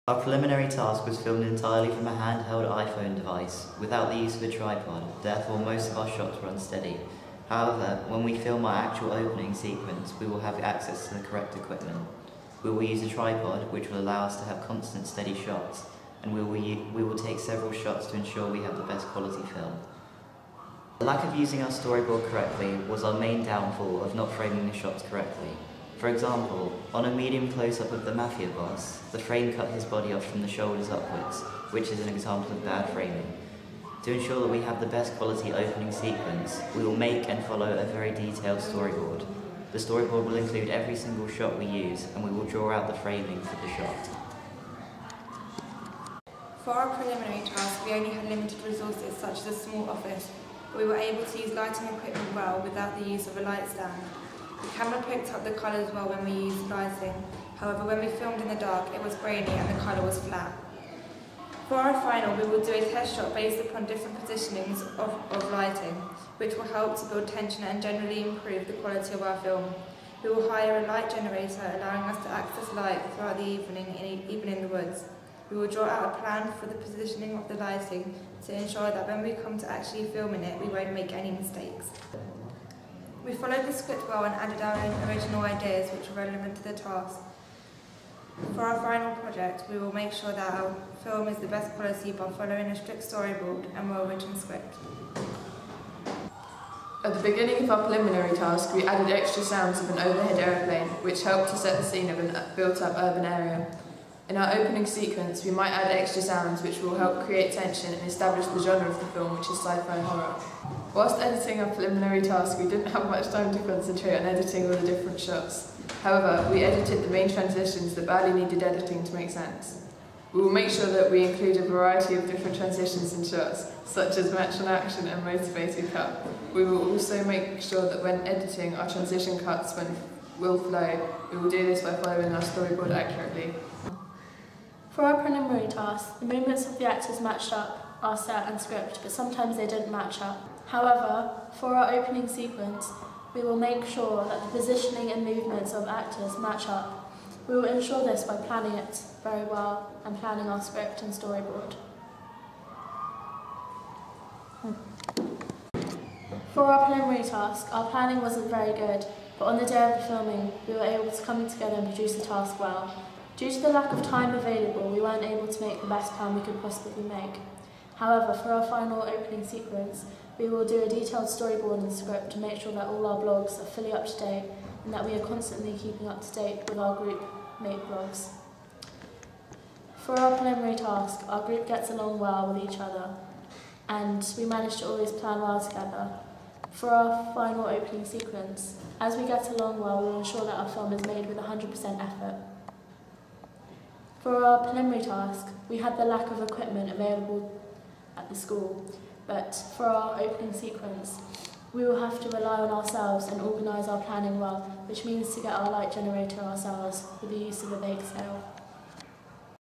Our preliminary task was filmed entirely from a handheld iPhone device, without the use of a tripod, therefore most of our shots were unsteady. However, when we film our actual opening sequence, we will have access to the correct equipment. We will use a tripod, which will allow us to have constant steady shots, and we will take several shots to ensure we have the best quality film. The lack of using our storyboard correctly was our main downfall of not framing the shots correctly. For example, on a medium close-up of the mafia boss, the frame cut his body off from the shoulders upwards, which is an example of bad framing. To ensure that we have the best quality opening sequence, we will make and follow a very detailed storyboard. The storyboard will include every single shot we use, and we will draw out the framing for the shot. For our preliminary task, we only had limited resources such as a small office, but we were able to use lighting equipment well without the use of a light stand. The camera picked up the colours well when we used lighting, however when we filmed in the dark it was grainy and the colour was flat. For our final, we will do a test shot based upon different positionings of lighting, which will help to build tension and generally improve the quality of our film. We will hire a light generator, allowing us to access light throughout the evening, even in the woods. We will draw out a plan for the positioning of the lighting to ensure that when we come to actually filming it, we won't make any mistakes. We followed the script well and added our own original ideas which were relevant to the task. For our final project, we will make sure that our film is the best quality by following a strict storyboard and well-written script. At the beginning of our preliminary task, we added extra sounds of an overhead aeroplane, which helped to set the scene of a built-up urban area. In our opening sequence, we might add extra sounds which will help create tension and establish the genre of the film, which is sci-fi horror. Whilst editing our preliminary task, we didn't have much time to concentrate on editing all the different shots. However, we edited the main transitions that badly needed editing to make sense. We will make sure that we include a variety of different transitions and shots, such as match on action and motivated cut. We will also make sure that when editing, our transition cuts will flow. We will do this by following our storyboard accurately. For our preliminary task, the movements of the actors matched up our set and script, but sometimes they didn't match up. However, for our opening sequence, we will make sure that the positioning and movements of actors match up. We will ensure this by planning it very well and planning our script and storyboard. For our preliminary task, our planning wasn't very good, but on the day of the filming, we were able to come together and produce the task well. Due to the lack of time available, we weren't able to make the best plan we could possibly make. However, for our final opening sequence, we will do a detailed storyboard and script to make sure that all our blogs are fully up to date and that we are constantly keeping up to date with our group mate blogs. For our preliminary task, our group gets along well with each other and we manage to always plan well together. For our final opening sequence, as we get along well, we will ensure that our film is made with 100% effort. For our preliminary task, we had the lack of equipment available at the school, but for our opening sequence, we will have to rely on ourselves and organise our planning well, which means to get our light generator ourselves with the use of a bake sale.